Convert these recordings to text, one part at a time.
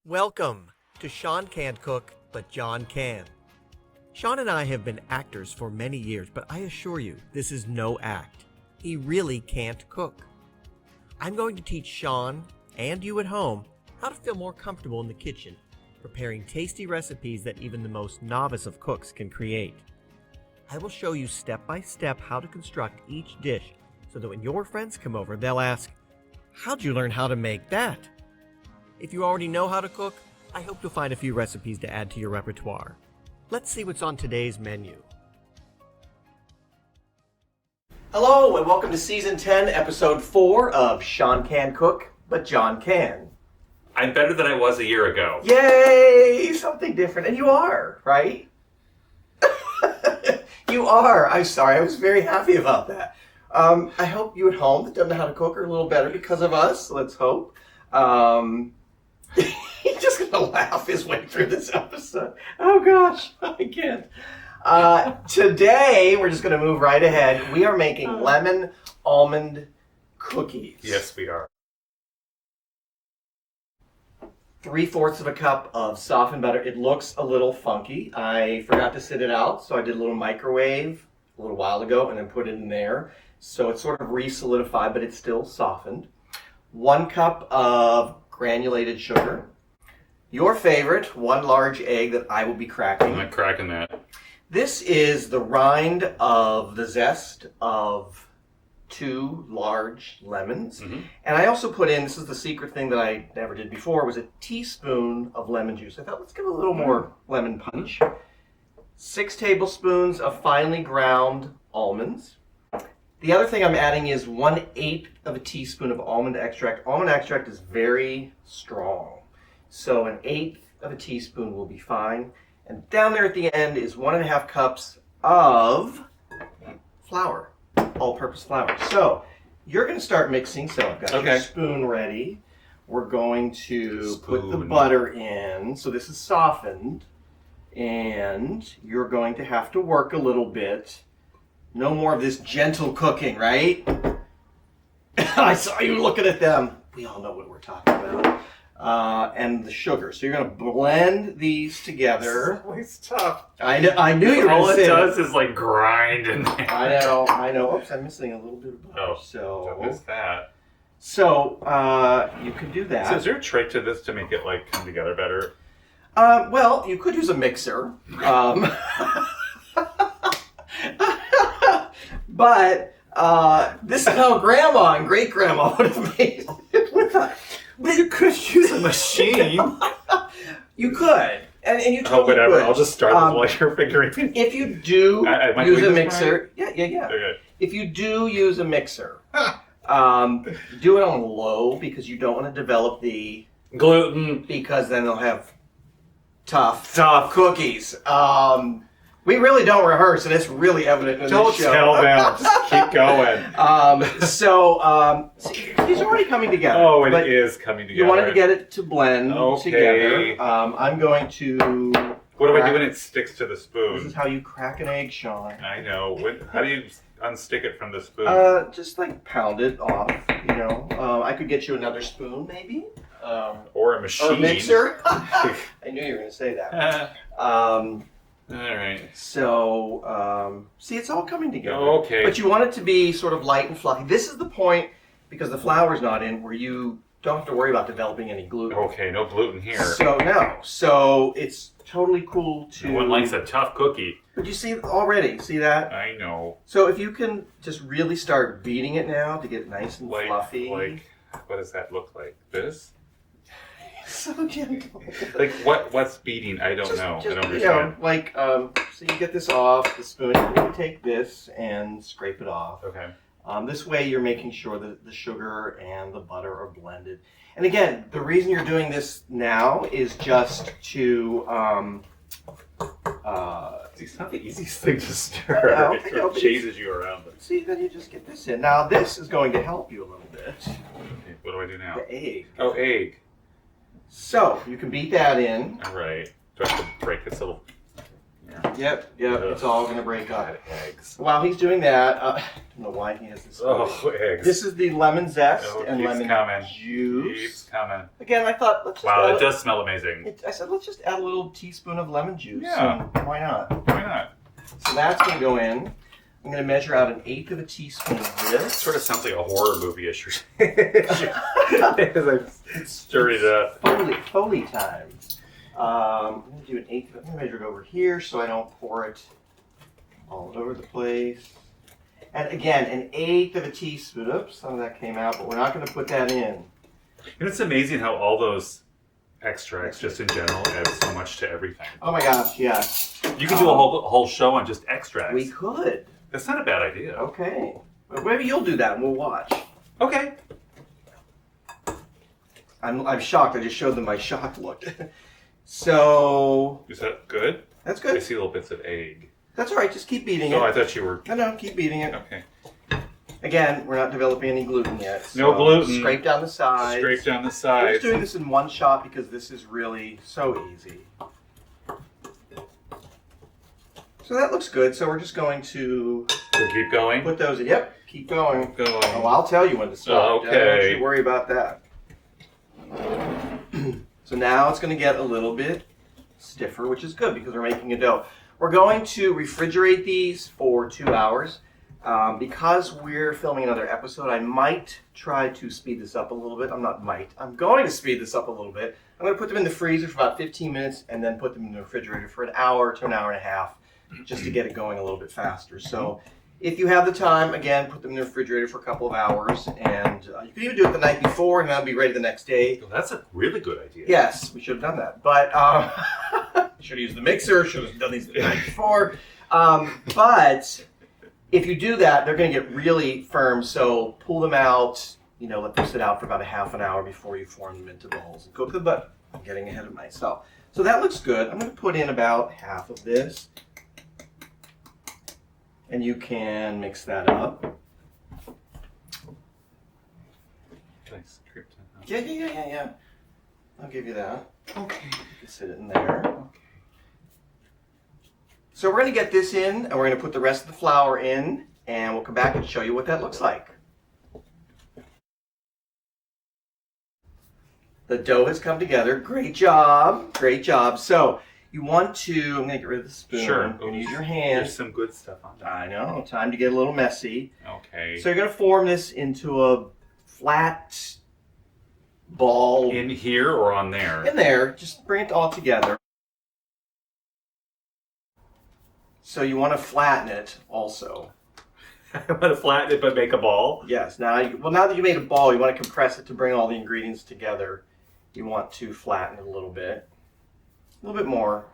Welcome to Sean Can't Cook, but John can. Sean and I have been actors for many years, but I assure you, this is no act. He really can't cook. I'm going to teach Sean, and you at home, how to feel more comfortable in the kitchen, preparing tasty recipes that even the most novice of cooks can create. I will show you step by step how to construct each dish, so that when your friends come over, they'll ask, "How'd you learn how to make that?" If you already know how to cook, I hope you'll find a few recipes to add to your repertoire. Let's see what's on today's menu. Hello, and welcome to Season 10, Episode 4 of Sean Can Cook, but John Can. I'm better than I was a year ago. Yay! Something different. And you are, right? You are. I'm sorry. I was very happy about that. I hope you at home that don't know how to cook are a little better because of us. Let's hope. He's just going to laugh his way through this episode. Oh, gosh. I can't. Today, we're just going to move right ahead. We are making lemon almond cookies. Yes, we are. 3/4 of a cup of softened butter. It looks a little funky. I forgot to sit it out, so I did a little microwave a little while ago and then put it in there. So it's sort of re-solidified, but it's still softened. 1 cup of granulated sugar. Your favorite, 1 large egg that I will be cracking. I'm not cracking that. This is the rind of the zest of 2 large lemons. Mm-hmm. And I also put in, this is the secret thing that I never did before, was a teaspoon of lemon juice. I thought, let's give it a little more lemon punch. 6 tablespoons of finely ground almonds. The other thing I'm adding is 1/8 of a teaspoon of almond extract. Almond extract is very strong, so 1/8 of a teaspoon will be fine. And down there at the end is 1.5 cups of flour, all-purpose flour. So you're going to start mixing. So I've got your spoon ready. We're going to put the butter in. So this is softened, and you're going to have to work a little bit. No more of this gentle cooking, right? I saw you looking at them. We all know what we're talking about. And the sugar. So you're going to blend these together. It's always tough. I knew you were going to say all it does is like grind in there. I know. Oops, I'm missing a little bit of butter. Oh, don't miss that. So you can do that. So is there a trick to this to make it like come together better? Well, you could use a mixer. But this is how Grandma and Great-Grandma would have made it with a... But you could use a machine. You could. And you totally whatever. could. I'll just start with what you're figuring. If you do use a mixer... Right? Yeah. Okay. If you do use a mixer, do it on low because you don't want to develop the... gluten. Because then they'll have tough cookies. We really don't rehearse, and it's really evident in Don't this show. tell them. Just keep going. See, these are already coming together. Oh, it is coming together. You wanted to get it to blend together. I'm going to... What do I do when it sticks to the spoon? This is how you crack an egg, Sean. I know. How do you unstick it from the spoon? Just like pound it off, you know. I could get you another spoon, maybe. Or a machine. Or a mixer. I knew you were going to say that. All right. So, see, it's all coming together. Okay. But you want it to be sort of light and fluffy. This is the point, because the flour's not in, where you don't have to worry about developing any gluten. Okay, no gluten here. So it's totally cool to... No one likes a tough cookie. But you see already, see that? I know. So if you can just really start beating it now to get it nice and fluffy. Like, what does that look like? This? So gentle. Like what's beating? I don't know. I don't understand. So you get this off the spoon. You take this and scrape it off. Okay. This way you're making sure that the sugar and the butter are blended. And again, the reason you're doing this now is just to... it's not the easiest thing to stir. It sort of chases you around. See, then you just get this in. Now this is going to help you a little bit. Okay, what do I do now? The egg. Oh, egg. So, you can beat that in. All right. Do I have to break this little... Yep, it's all going to break up. God, eggs. While he's doing that, I don't know why he has this. Oh, eggs. This is the lemon zest and keeps lemon coming. juice. Keeps coming. Again, I thought, let's just Wow, it does smell amazing. I said, let's just add a little teaspoon of lemon juice. Yeah. And why not? Why not? So that's going to go in. I'm going to measure out 1/8 of a teaspoon of this. It sort of sounds like a horror movie-ish. As I stirred it up. Foley time. I'm going to do 1/8. I'm going to measure it over here so I don't pour it all over the place. And again, 1/8 of a teaspoon. Oops, some of that came out, but we're not going to put that in. And it's amazing how all those extracts, just in general, add so much to everything. Oh my gosh, yes. You could do a whole show on just extracts. We could. That's not a bad idea. Okay. Well, maybe you'll do that and we'll watch. Okay. I'm shocked. I just showed them my shocked look. So Is that good? that's I good. see little bits of egg. That's all right. Just keep beating it. Oh, I thought you were... No, keep beating it. Okay. Again, we're not developing any gluten yet. So No gluten. Scrape down the sides. Scrape down the I'm sides. just doing this in one shot because this is really so easy. So that looks good. So we're just going to We'll keep going. put those in. Yep, keep going. Keep going. Oh, I'll tell you when to stop. Okay. Don't you worry about that. So now it's going to get a little bit stiffer, which is good because we're making a dough. We're going to refrigerate these for 2 hours. Because we're filming another episode, I might try to speed this up a little bit. I'm going to speed this up a little bit. I'm going to put them in the freezer for about 15 minutes and then put them in the refrigerator for an hour to an hour and a half just to get it going a little bit faster. So if you have the time, again, put them in the refrigerator for a couple of hours. And you can even do it the night before and that'll be ready the next day. Well, that's a really good idea. Yes, we should have done that. But should have used the mixer, should have done these the night before. But if you do that, they're going to get really firm. So pull them out, let them sit out for about a half an hour before you form them into balls and cook them. But I'm getting ahead of myself. So that looks good. I'm going to put in about half of this. And you can mix that up. Nice. Script. Yeah. I'll give you that. Okay. You can sit it in there. Okay. So we're going to get this in, and we're going to put the rest of the flour in, and we'll come back and show you what that looks like. The dough has come together. Great job. Great job. So you want to, I'm going to get rid of the spoon. Sure. And use your hand. There's some good stuff on that. I know. Time to get a little messy. Okay. So you're going to form this into a flat ball. In here or on there? In there. Just bring it all together. So you want to flatten it also. I want to flatten it but make a ball? Yes. Now that you made a ball, you want to compress it to bring all the ingredients together. You want to flatten it a little bit more.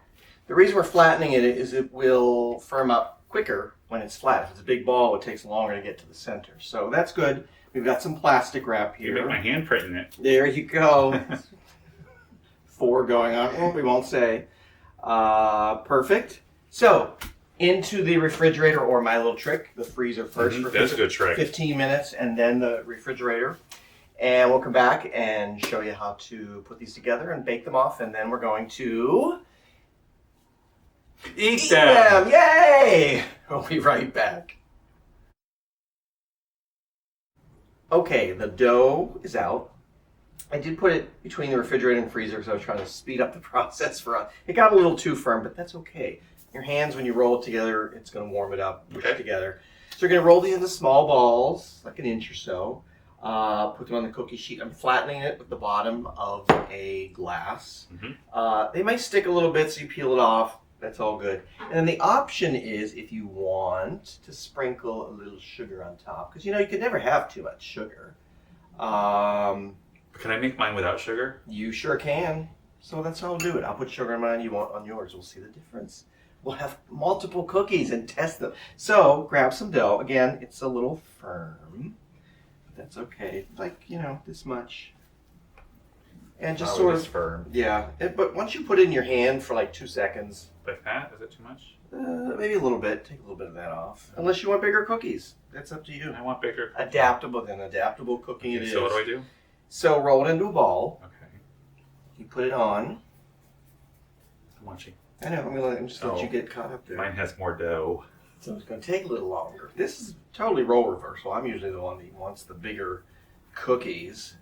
The reason we're flattening it is it will firm up quicker when it's flat. If it's a big ball, it takes longer to get to the center. So that's good. We've got some plastic wrap You here. make my handprint in it. There you go. 4 going on. Well, we won't say. Perfect. So into the refrigerator, or my little trick, the freezer first. For That's a good trick. 15 minutes and then the refrigerator. And we'll come back and show you how to put these together and bake them off. And then we're going to Eat them! Yay! We'll be right back. Okay, the dough is out. I did put it between the refrigerator and freezer because I was trying to speed up the process for us. It got a little too firm, but that's okay. Your hands, when you roll it together, it's going to warm it up, push it together. So you're going to roll these into small balls, like an inch or so. Put them on the cookie sheet. I'm flattening it with the bottom of a glass. They might stick a little bit, so you peel it off. That's all good. And then the option is, if you want, to sprinkle a little sugar on top. Because, you can never have too much sugar. Can I make mine without sugar? You sure can. So that's how I'll do it. I'll put sugar on mine, you want on yours. We'll see the difference. We'll have multiple cookies and test them. So grab some dough. Again, it's a little firm. But that's okay. Like, this much. And just sort of firm. Yeah. But once you put it in your hand for like 2 seconds. Like that? Is that too much? Maybe a little bit. Take a little bit of that off. Unless you want bigger cookies. That's up to you. I want bigger. Adaptable cooking it is. So what do I do? So roll it into a ball. Okay. You put it on. I'm watching. I know. I'm just let you get caught up there. Mine has more dough. So it's going to take a little longer. This is totally role reversal. I'm usually the one that wants the bigger cookies,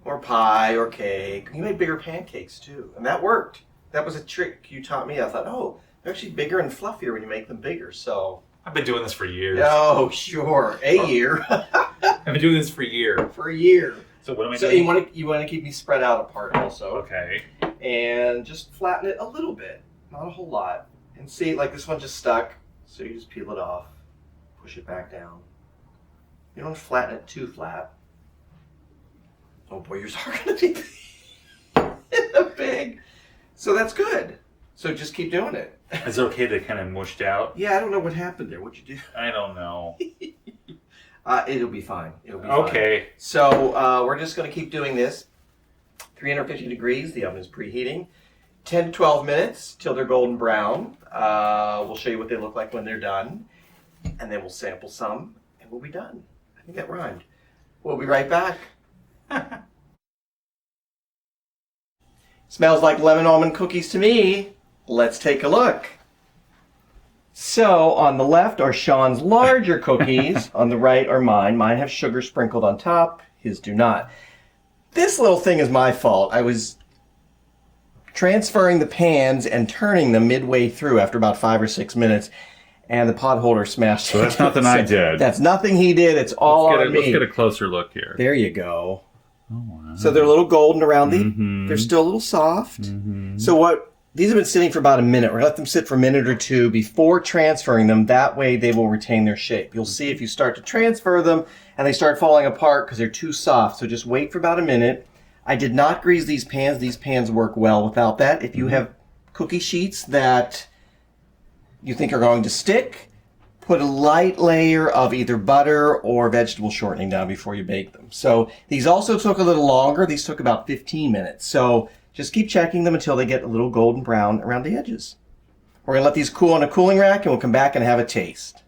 or pie, or cake. You made bigger pancakes too, and that worked. That was a trick you taught me. I thought, oh, they're actually bigger and fluffier when you make them bigger. So I've been doing this for years. oh, sure, a year. I've been doing this for a year. For a year. So what am I So doing? you want to keep these spread out apart also. Okay. And just flatten it a little bit, not a whole lot. And see, like this one just stuck, so you just peel it off, push it back down. You don't flatten it too flat. Oh boy, yours are going to be big. So that's good. So just keep doing it. Is it okay to kind of mushed out? Yeah, I don't know what happened there. What'd you do? I don't know. It'll be fine. It'll be fine. Okay. So we're just going to keep doing this. 350 degrees. The oven is preheating. 10 to 12 minutes till they're golden brown. We'll show you what they look like when they're done. And then we'll sample some and we'll be done. I think that rhymed. We'll be right back. Smells like lemon almond cookies to me. Let's take a look. So on the left are Sean's larger cookies. On the right are mine. Mine have sugar sprinkled on top. His do not. This little thing is my fault. I was transferring the pans and turning them midway through after about 5 or 6 minutes, and the pot holder smashed. So that's nothing I did. That's nothing he did. It's all on me. Let's get a closer look here. There you go. Oh, wow. So they're a little golden around the. Mhm. They're still a little soft. Mhm. So what? These have been sitting for about a minute. We're going to let them sit for a minute or two before transferring them. That way they will retain their shape. You'll see if you start to transfer them and they start falling apart because they're too soft. So just wait for about a minute. I did not grease these pans. These pans work well without that. If you have cookie sheets that you think are going to stick, put a light layer of either butter or vegetable shortening down before you bake them. So these also took a little longer. These took about 15 minutes. So just keep checking them until they get a little golden brown around the edges. We're going to let these cool on a cooling rack and we'll come back and have a taste.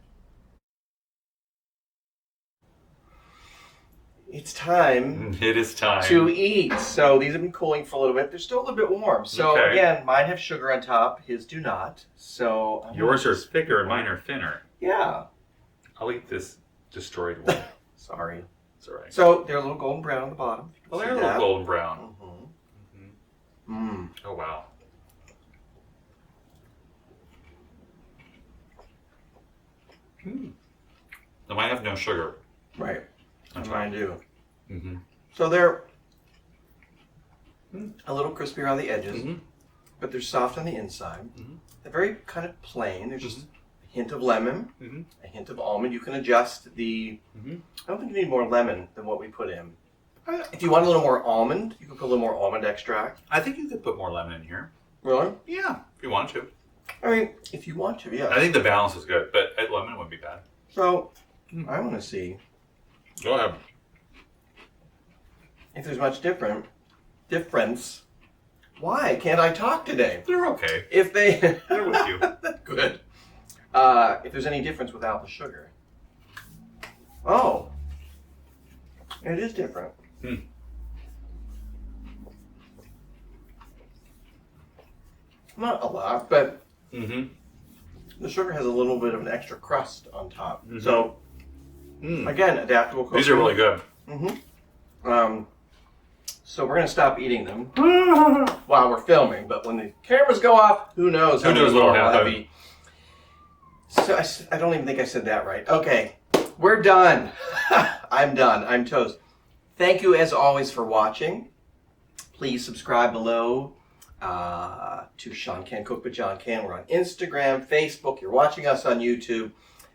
It's time It is time. to eat. So these have been cooling for a little bit. They're still a little bit warm. So Okay. again, mine have sugar on top. His do not. So Yours are thicker and mine are thinner. Yeah. I'll eat this destroyed one. Sorry. It's all right. So they're a little golden brown on the bottom. Well, they're a little golden brown. Mm. Oh, wow. Mm. They might have no sugar. Right. on top. Mine do. Mm-hmm. So they're a little crispy around the edges, Mm-hmm. but they're soft on the inside. Mhm. They're very kind of plain. There's just a hint of lemon, Mm-hmm. a hint of almond. You can adjust the. Mm-hmm. I don't think you need more lemon than what we put in. If you want a little more almond, you can put a little more almond extract. I think you could put more lemon in here. Really? Yeah, if you want to. I mean, if you want to, yeah. I think the balance is good, but lemon wouldn't be bad. So, I want to see Go ahead. if there's much difference. Why can't I talk today? They're okay. If they... They're with you. Good. If there's any difference without the sugar. Oh. It is different. Hmm. Not a lot, but Mm-hmm. the sugar has a little bit of an extra crust on top. Mhm. So, again, adaptable cooking. These are really good. Mm-hmm. So we're going to stop eating them while we're filming, but when the cameras go off, who knows? Who knows many what'll more we'll have happen. eaten. So I don't even think I said that right. Okay, we're done. I'm done. I'm toast. Thank you as always for watching. Please subscribe below to Sean Can Cook with John Can. We're on Instagram, Facebook. You're watching us on YouTube.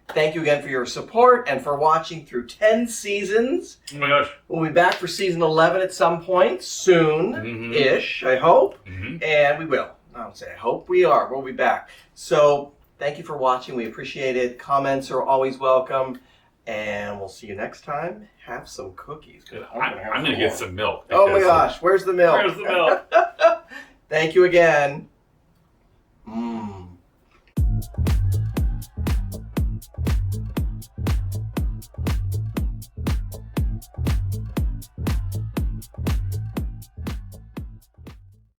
Thank you again for your support and for watching through 10 seasons. Oh my gosh. We'll be back for season 11 at some point soon-ish, I hope. Mm-hmm. And we will. I don't say I hope. We are. We'll be back. So thank you for watching. We appreciate it. Comments are always welcome. And we'll see you next time. Have some cookies. I'm going to get some milk. Oh my because- gosh. Where's the milk? Where's the milk? Thank you again. Mmm.